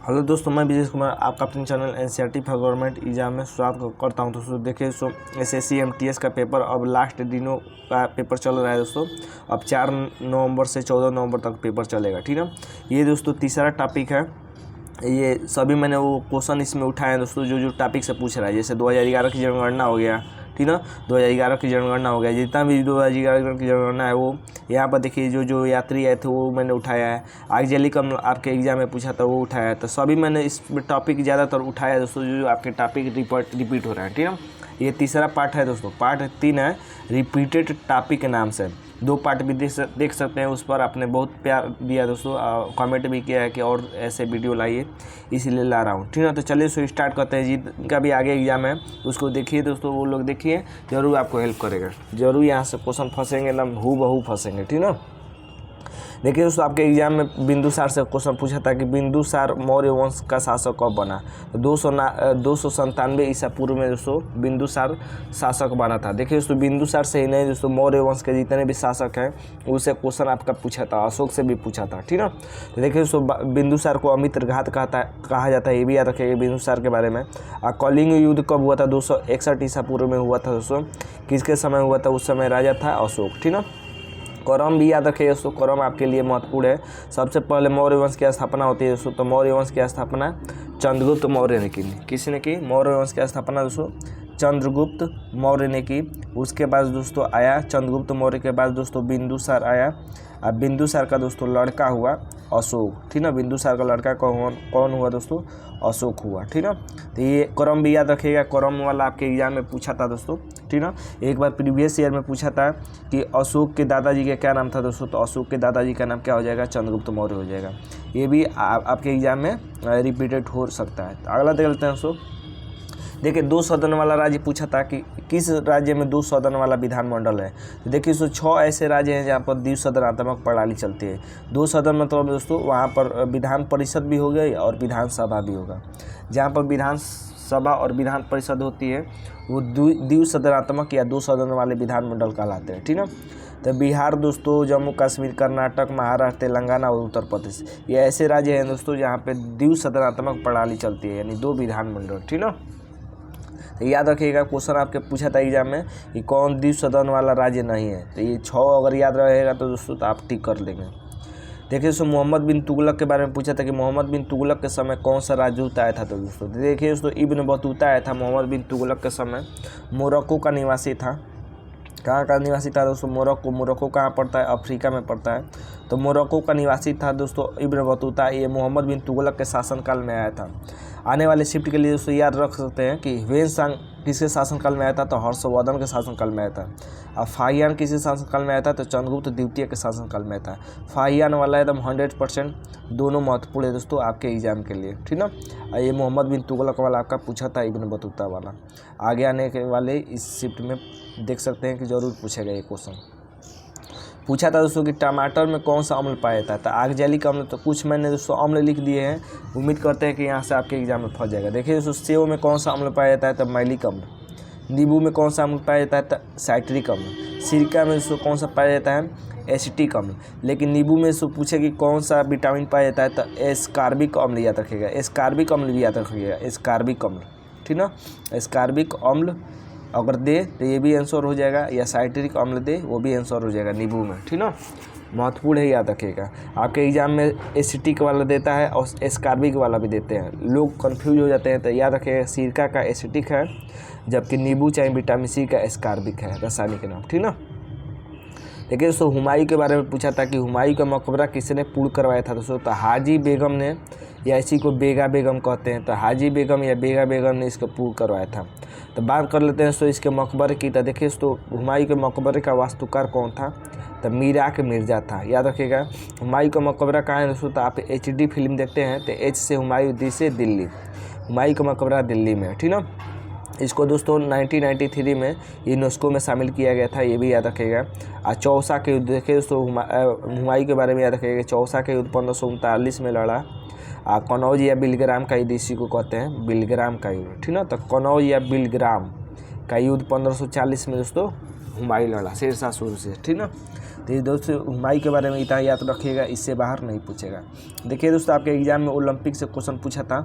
Hello दोस्तों, मैं विजय कुमार आपका अपने channel NCERT for government exam में स्वागत करता हूं। दोस्तों देखिए एसएससी एमटीएस का पेपर अब लास्ट दिनों का पेपर चल रहा है दोस्तों। अब 4 नवंबर से 14 नवंबर तक पेपर चलेगा, ठीक है। ये दोस्तों तीसरा टॉपिक है। ये सभी मैंने वो क्वेश्चन इसमें उठाए हैं दोस्तों, जो टॉपिक से पूछ रहा है। जैसे 2011 की जनगणना हो गया, ठीक ना, 2011 की जनगणना हो गया। जितना भी 2011 की जनगणना है वो यहाँ पर देखिए, जो यात्री आए थे वो मैंने उठाया है। आगजली कम आपके एग्जाम में पूछा था वो उठाया है। तो सभी मैंने इस टॉपिक ज़्यादातर उठाया है दोस्तों, जो आपके टॉपिक रिपीट हो रहे हैं, ठीक है। ये तीसरा पार्ट है दोस्तों। पार्ट 3 है रिपीटेड टॉपिक के नाम से। 2 पार्ट भी देख सकते हैं। उस पर आपने बहुत प्यार दिया दोस्तों, कमेंट भी किया है कि और ऐसे वीडियो लाइए, इसीलिए ला रहा हूँ, ठीक है। तो चलिए सो स्टार्ट करते हैं। जिनका भी आगे एग्जाम है उसको देखिए दोस्तों, वो लोग देखिए, ज़रूर आपको हेल्प करेगा। ज़रूर यहाँ से क्वेश्चन फंसेंगे ना, हूबहू फंसेंगे, ठीक ना। देखिए दोस्तों, आपके एग्जाम में बिंदुसार से क्वेश्चन पूछा था कि बिंदुसार मौर्य वंश का शासक कब बना। तो 297 ईसा पूर्व में दोस्तों बिंदुसार शासक बना था। देखिए दोस्तों, बिंदुसार से ही नहीं दोस्तों, मौर्य वंश के जितने भी शासक हैं उससे क्वेश्चन आपका पूछा था। अशोक से भी पूछा था, ठीक ना। तो देखिए दोस्तों, बिंदुसार को अमित्रघात कहा जाता है, ये भी याद रखिएगा बिंदुसार के बारे में। कलिंग युद्ध कब हुआ था? 261 ईसा पूर्व में हुआ था दोस्तों। किसके समय हुआ था? उस समय राजा था अशोक, ठीक ना। करम भी याद रखिए दोस्तों, करम आपके लिए महत्वपूर्ण है। सबसे पहले मौर्य वंश की स्थापना होती है दोस्तों। तो मौर्य वंश की स्थापना चंद्रगुप्त मौर्य ने की। किसने की? मौर्य वंश की स्थापना दोस्तों चंद्रगुप्त मौर्य ने की। उसके बाद दोस्तों आया चंद्रगुप्त मौर्य के बाद दोस्तों बिंदुसार आया। अब बिंदुसार का दोस्तों लड़का हुआ अशोक, ठीक ना। बिंदुसार का लड़का कौन हुआ दोस्तों? अशोक हुआ, ठीक ना। तो ये क्रम भी याद रखिएगा, क्रम वाला आपके एग्जाम में पूछा था दोस्तों, ठीक ना। एक बार प्रीवियस ईयर में पूछा था कि अशोक के दादाजी का क्या नाम था दोस्तों। तो अशोक के दादाजी का नाम क्या हो जाएगा? चंद्रगुप्त मौर्य हो जाएगा। ये भी आपके एग्जाम में रिपीटेड हो सकता है। तो अगला देख लेते हैं दोस्तों। देखिए 2 सदन वाला राज्य पूछा था कि किस राज्य में 2 सदन वाला विधानमंडल है। तो देखिए दोस्तों 6 ऐसे राज्य हैं जहाँ पर द्विसदनात्मक प्रणाली चलती है। 2 सदन मतलब दोस्तों वहाँ पर विधान परिषद भी हो गई और विधानसभा भी होगा। जहाँ पर विधानसभा और विधान परिषद होती है वो द्विसदनात्मक या 2 सदन वाले विधानमंडल कहलाते हैं, ठीक ना। तो बिहार दोस्तों, जम्मू कश्मीर, कर्नाटक, महाराष्ट्र, तेलंगाना और उत्तर प्रदेश, ये ऐसे राज्य हैं दोस्तों जहाँ पे द्विसदनात्मक प्रणाली चलती है, यानी 2 विधानमंडल, ठीक ना। तो याद रखिएगा, क्वेश्चन आपके पूछा था एग्जाम में कि कौन द्विसदन वाला राज्य नहीं है। तो ये 6 अगर याद रहेगा तो दोस्तों तो आप टिक कर लेंगे। देखिए दोस्तों, मोहम्मद बिन तुगलक के बारे में पूछा था कि मोहम्मद बिन तुगलक के समय कौन सा राजदूत आया था। तो दोस्तों देखिए दोस्तों, इब्न बतूता आया था मोहम्मद बिन तुगलक के समय। मोरक्को का निवासी था। कहाँ का निवासी था दोस्तों? मोरक्को। मोरक्को कहाँ पड़ता है? अफ्रीका में पड़ता है। तो मोरक्को का निवासी था दोस्तों इब्न बतूता। ये मोहम्मद बिन तुगलक के शासनकाल में आया था। आने वाले शिफ्ट के लिए दोस्तों याद रख सकते हैं कि ह्वेनसांग किसके शासनकाल में आया था? तो हर्षवर्धन के शासनकाल में आया था। अब फाहियान किसके शासनकाल में आया था? तो चंद्रगुप्त द्वितीय के शासनकाल में आया था। फाहियान वाला एकदम 100% दोनों महत्वपूर्ण है दोस्तों आपके एग्जाम के लिए, ठीक ना। ये मोहम्मद बिन तुगलक वाला आपका पूछा था, इब्न बतूता वाला। आगे आने के वाले इस शिफ्ट में देख सकते हैं कि जरूर पूछेगा ये क्वेश्चन। पूछा था दोस्तों कि टमाटर में कौन सा अम्ल पाया जाता है? तो आगजैलिक अम्ल। तो कुछ मैंने दोस्तों अम्ल लिख दिए हैं, उम्मीद करते हैं कि यहाँ से आपके एग्जाम में फंस जाएगा। देखिए दोस्तों, सेव में कौन सा अम्ल पाया जाता है? तो मैलिक अम्ल। नींबू में कौन सा अम्ल पाया जाता है? तो साइट्रिक अम्ल। सिरका में दोस्तों कौन सा पाया जाता है? एसिटिक अम्ल। लेकिन नींबू में दोस्तों पूछे कि कौन सा विटामिन पाया जाता है? तो एस्कार्बिक अम्ल याद रखिएगा। एस्कार्बिक अम्ल भी याद रखिएगा, एस्कार्बिक अम्ल, ठीक ना। एस्कार्बिक अम्ल अगर दे तो ये भी आंसर हो जाएगा, या साइट्रिक अम्ल दे वो भी आंसर हो जाएगा नींबू में, ठीक ना। महत्वपूर्ण है, याद रखिएगा। आपके एग्जाम में एसिटिक वाला देता है और एस्कार्बिक वाला भी देते हैं, लोग कंफ्यूज हो जाते हैं। तो याद रखिएगा, सिरका का एसिटिक है जबकि नींबू चाहे विटामिन सी का एस्कार्बिक है, रासायनिक नाम, ठीक ना। देखिए दोस्तों, हुमायूं के बारे में पूछा था कि हुमायूं का मकबरा किसने पूर्ण करवाया था दोस्तों। तो हाजी बेगम ने, या इसी को बेगा बेगम कहते हैं। तो हाजी बेगम या बेगा बेगम ने इसको पूर्ण करवाया था। तो बात कर लेते हैं दोस्तों इसके मकबरे की। तो देखिए दोस्तों, हुमायूं के मकबरे का वास्तुकार कौन था? तो मीराक मिर्जा था। याद रखिएगा, हुमायूं का मकबरा कहाँ है दोस्तों? तो आप HD फिल्म देखते हैं तो H से हुमायूं, D से दिल्ली। हुमायूं का मकबरा दिल्ली में है, ठीक ना। इसको दोस्तों 1993 में यूनेस्को में शामिल किया गया था, ये भी याद रखिएगा। और चौसा के युद्ध देखिए दोस्तों, हुमायूं के बारे में याद रखिएगा। चौसा के युद्ध 1539 में लड़ा। कनौज या बिलग्राम का युद्ध इसी को कहते हैं, बिलग्राम का युद्ध, ठीक ना। तो कनौज या बिलग्राम का युद्ध 1540 में दोस्तों हुमायूं लड़ा शेरशाह सूरी से, ठीक ना। तो ये दोस्तों हुमायूं के बारे में इतना याद रखिएगा, इससे बाहर नहीं पूछेगा। देखिए दोस्तों आपके एग्जाम में ओलंपिक से क्वेश्चन पूछा था,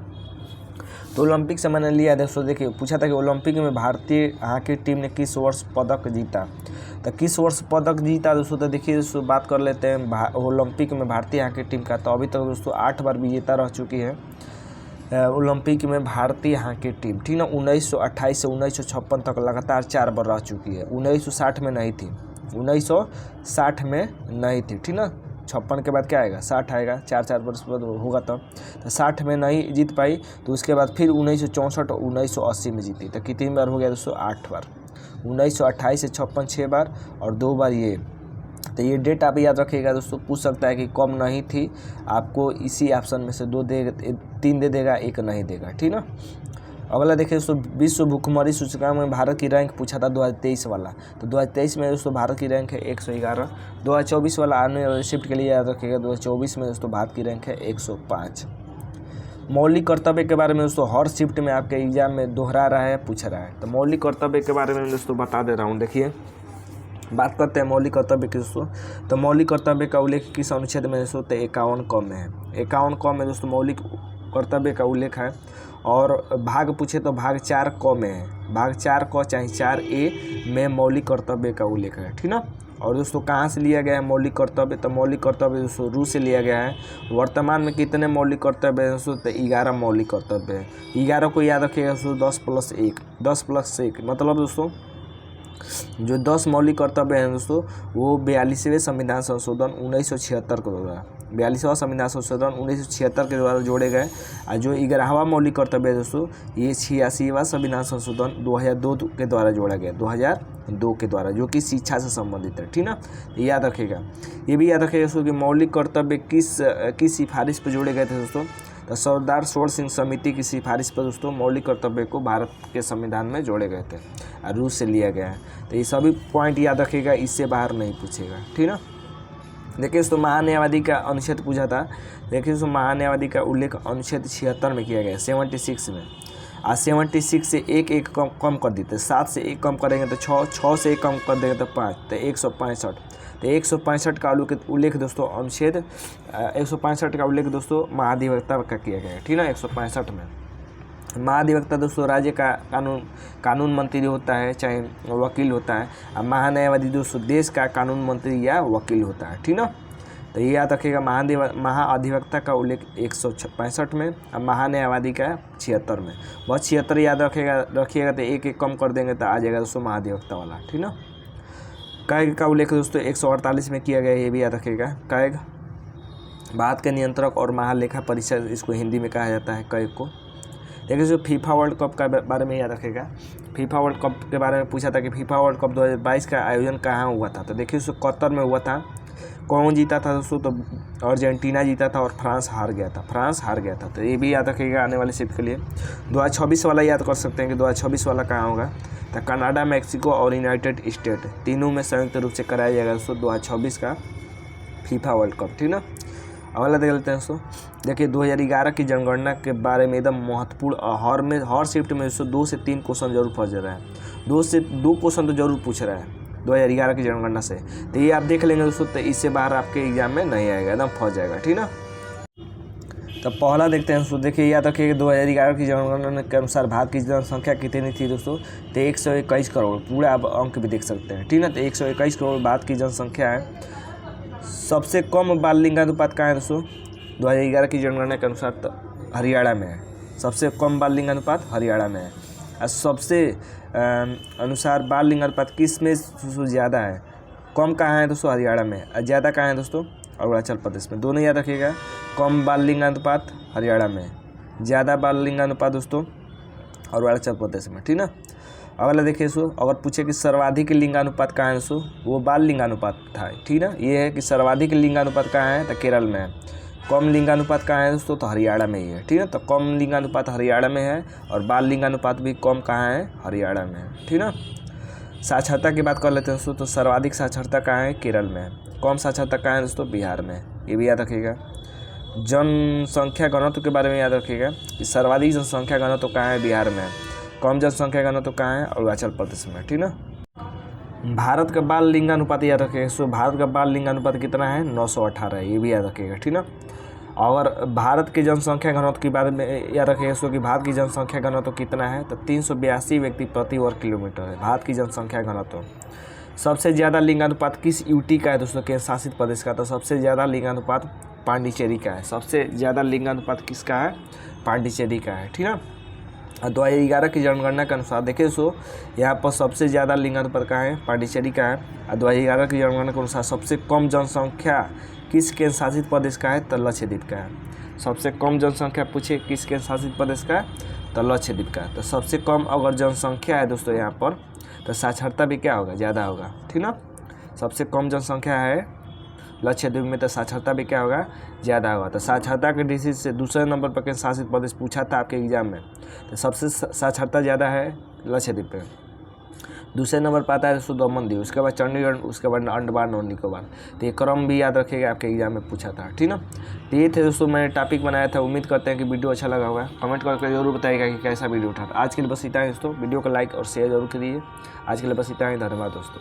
तो ओलंपिक से मैंने लिया दोस्तों। देखिए पूछा था कि ओलंपिक में भारतीय हॉकी टीम ने किस वर्ष पदक जीता, तो किस वर्ष पदक जीता दोस्तों। तो देखिए दोस्तों बात कर लेते हैं ओलंपिक में भारतीय हॉकी टीम का। तो अभी तक दोस्तों 8 बार विजेता रह चुकी है ओलंपिक में भारतीय हॉकी टीम, ठीक ना। 1928 से 1956 तक लगातार 4 बार रह चुकी है। 1960 में नहीं थी, 1960 में नहीं थी, ठीक ना। 56 के बाद क्या आएगा, 60 आएगा, 4 वर्ष बाद होगा तब। तो 60 में नहीं जीत पाई, तो उसके बाद फिर 1964 और 1980 में जीती। तो कितनी बार हो गया दोस्तों, 8 बार। 1928 से 56 6 बार और 2 बार ये। तो ये डेट आप याद रखिएगा दोस्तों। पूछ सकता है कि कम नहीं थी, आपको इसी ऑप्शन में से 3 दे देगा, 1 नहीं देगा, ठीक ना। अगला देखिए दोस्तों, विश्व भूखमरी सूचकांक में भारत की रैंक पूछा था 2023 वाला। तो 2023 में दोस्तों भारत की रैंक है 111। 2024 वाला आने वाले शिफ्ट के लिए याद रखिएगा, 2024 में दोस्तों भारत की रैंक है 105। मौलिक कर्तव्य के बारे में दोस्तों हर शिफ्ट में आपके एग्जाम में दोहरा रहा है, पूछ रहा है। तो मौलिक कर्तव्य के बारे में दोस्तों बता दे रहा हूँ। देखिए बात करते हैं मौलिक कर्तव्य की दोस्तों। तो मौलिक कर्तव्य का उल्लेख किस अनुच्छेद में दोस्तों, तो 51 क में है। 51 क में दोस्तों मौलिक कर्तव्य का उल्लेख है। और भाग पूछे तो भाग 4 क में है। भाग 4 क चाहे 4A में मौलिक कर्तव्य का उल्लेख है, ठीक ना। और दोस्तों कहाँ से लिया गया है मौलिक कर्तव्य, तो मौलिक कर्तव्य दोस्तों रूस से लिया गया है। वर्तमान में कितने मौलिक कर्तव्य है दोस्तों, तो 11 मौलिक कर्तव्य है। 11 को याद रखिएगा दोस्तों, 10+1 मतलब दोस्तों जो 10 मौलिक कर्तव्य हैं दोस्तों, वो 42वें संविधान संशोधन 1976 के द्वारा, 42वां संविधान संशोधन 1976 के द्वारा जोड़े गए। और जो 11वां मौलिक कर्तव्य है दोस्तों, ये 86वां संविधान संशोधन 2002 के द्वारा जोड़ा गया, 2002 के द्वारा, जो कि शिक्षा से संबंधित है, ठीक ना। याद रखिएगा। ये भी याद रखिएगा दोस्तों कि मौलिक कर्तव्य किस सिफारिश पर जोड़े गए थे दोस्तों, तो सरदार शोर सिंह समिति की सिफारिश पर दोस्तों मौलिक कर्तव्य को भारत के संविधान में जोड़े गए थे और रूस से लिया गया है। तो ये सभी पॉइंट याद रखिएगा, इससे बाहर नहीं पूछेगा, ठीक ना। देखिए दोस्तों महान्यायवादी का अनुच्छेद पूछा था। देखिए दोस्तों महान्यायवादी का उल्लेख अनुच्छेद 76 में किया गया, 76 में। आज 76 से एक कम कर देते, 7 से 1 कम करेंगे तो 6 से 1 कम कर देंगे तो 5, तो 165। तो 165 का उल्लेख दोस्तों अनुच्छेद 165 का उल्लेख दोस्तों महाधिवक्ता का किया गया है, ठीक ना। 165 में महाधिवक्ता दोस्तों राज्य का कानून मंत्री होता है, चाहे वकील होता है। और महान्यायवादी दोस्तों देश का कानून मंत्री या वकील होता है, ठीक ना। तो ये याद रखिएगा, महाधिवक्ता का उल्लेख 165 में और महान्यायवादी का 76 में। बस 76 याद रखिएगा तो 1 कम कर देंगे तो आ जाएगा दोस्तों महाधिवक्ता वाला, ठीक ना। कायग का उल्लेख दोस्तों 148 में किया गया, ये भी याद रखिएगा। कायग भारत के नियंत्रक और महालेखा परिषद, इसको हिंदी में कहा जाता है कायग को। देखिए जो फीफा वर्ल्ड कप का बारे में याद रखेगा। फीफा वर्ल्ड कप के बारे में पूछा था कि फीफा वर्ल्ड कप 2022 का आयोजन कहाँ हुआ था। तो देखिए उसको कतर में हुआ था। कौन जीता था दोस्तों, तो अर्जेंटीना जीता था और फ्रांस हार गया था। तो ये भी याद रखिएगा आने वाले शिफ्ट के लिए। 2026 वाला याद कर सकते हैं कि 2026 वाला कहाँ होगा, तो कनाडा, मैक्सिको और यूनाइटेड स्टेट तीनों में संयुक्त रूप से कराया जाएगा दोस्तों 2026 का फीफा वर्ल्ड कप, ठीक ना। अगला देख लेते हैं दोस्तों। देखिए 2011 की जनगणना के बारे में एकदम महत्वपूर्ण, हर शिफ्ट में दोस्तों 2 से 3 क्वेश्चन जरूर फंस रहा है। 2 से 2 क्वेश्चन तो जरूर पूछ रहा है 2011 की जनगणना से। तो ये आप देख लेंगे दोस्तों, तो इससे बाहर आपके एग्जाम में नहीं आएगा, एकदम फंस जाएगा, ठीक ना। तो पहला देखते हैं दोस्तों। देखिए याद रखिए 2011 की जनगणना के अनुसार भारत की जनसंख्या कितनी थी दोस्तों, तो 121 करोड़। पूरा आप अंक भी देख सकते हैं, ठीक ना। तो 121 करोड़ भारत की जनसंख्या है। सबसे कम बाल लिंगानुपात कहाँ है दोस्तों, 2011 की जनगणना के अनुसार तो हरियाणा में है। सबसे कम बाल लिंगानुपात हरियाणा में है। और सबसे अनुसार बाल लिंगानुपात किस में ज़्यादा है, कम कहाँ है दोस्तों, हरियाणा में। और ज़्यादा कहाँ है दोस्तों, अरुणाचल प्रदेश में। दोनों याद रखिएगा, कम बाल लिंगानुपात हरियाणा में, ज़्यादा बाल लिंगानुपात दोस्तों अरुणाचल प्रदेश में, ठीक ना। अगला देखिए दोस्तों, अगर पूछे कि सर्वाधिक लिंगानुपात कहाँ है दोस्तों, वो बाल लिंगानुपात था, ठीक ना। ये है कि सर्वाधिक लिंगानुपात कहाँ है, तो केरल में है। कम लिंगानुपात कहाँ है दोस्तों, तो हरियाणा में ही है, ठीक ना। तो कम लिंगानुपात हरियाणा में है और बाल लिंगानुपात भी कम कहाँ है, हरियाणा में है, ठीक ना। साक्षरता की बात कर लेते हैं दोस्तों। तो सर्वाधिक साक्षरता कहाँ है, केरल में है। कम साक्षरता कहाँ है दोस्तों, बिहार में। ये भी याद रखिएगा। जनसंख्या घनत्व के बारे में याद रखिएगा कि सर्वाधिक जनसंख्या घनत्व कहाँ है, बिहार में है। कम जनसंख्या घनत्व कहाँ है, अरुणाचल प्रदेश में, ठीक ना। भारत का बाल लिंगानुपात याद रखिएगा। सो भारत का बाल लिंगानुपात कितना है? 918, ये भी याद रखिएगा, ठीक ना। और भारत की जनसंख्या घनत्व के बारे में याद रखिएगा। सो कि भारत की जनसंख्या घनत्व कितना है? तो 382 व्यक्ति प्रति वर्ग किलोमीटर है भारत की जनसंख्या घनत्व। सबसे ज़्यादा लिंगानुपात किस यूटी का है दोस्तों? केंद्र शासित प्रदेश का। तो सबसे ज़्यादा लिंगानुपात पांडिचेरी का है। सबसे ज़्यादा लिंगानुपात किसका है? पांडिचेरी का है, ठीक ना। 2011 की जनगणना के अनुसार देखिए सो यहाँ पर सबसे ज़्यादा लिंगानुपात का है? पांडिचेरी का है। और 2011 की जनगणना के अनुसार सबसे कम जनसंख्या किस केंद्र शासित प्रदेश का है? तो लक्षद्वीप का है। सबसे कम जनसंख्या पूछे किस केंद्र शासित प्रदेश का है? तो लक्षद्वीप का है। तो सबसे कम अगर जनसंख्या है दोस्तों यहाँ पर, तो साक्षरता भी क्या होगा? ज़्यादा होगा, ठीक ना। सबसे कम जनसंख्या है लक्षद्वीप में, तो साक्षरता भी क्या होगा? ज़्यादा होगा। तो साक्षरता के दृष्टि से दूसरे नंबर पर केंद्र शासित प्रदेश पूछा था आपके एग्जाम में, तो सबसे साक्षरता ज़्यादा है लक्षद्वीप पे। दूसरे नंबर पर आता है दोस्तों दमन दीव, उसके बाद चंडीगढ़, उसके बाद अंडमान और निकोबार। तो ये क्रम भी याद रखिएगा, आपके एग्जाम में पूछा था, ठीक ना। तो ये थे दोस्तों मैंने टॉपिक बनाया था। उम्मीद करते हैं कि वीडियो अच्छा लगा होगा। कमेंट करके जरूर बताइएगा कि कैसा वीडियो उठा था। आज के लिए बस इतना ही दोस्तों। वीडियो को लाइक और शेयर जरूर करिए। आज के लिए बस इतना ही। धन्यवाद दोस्तों।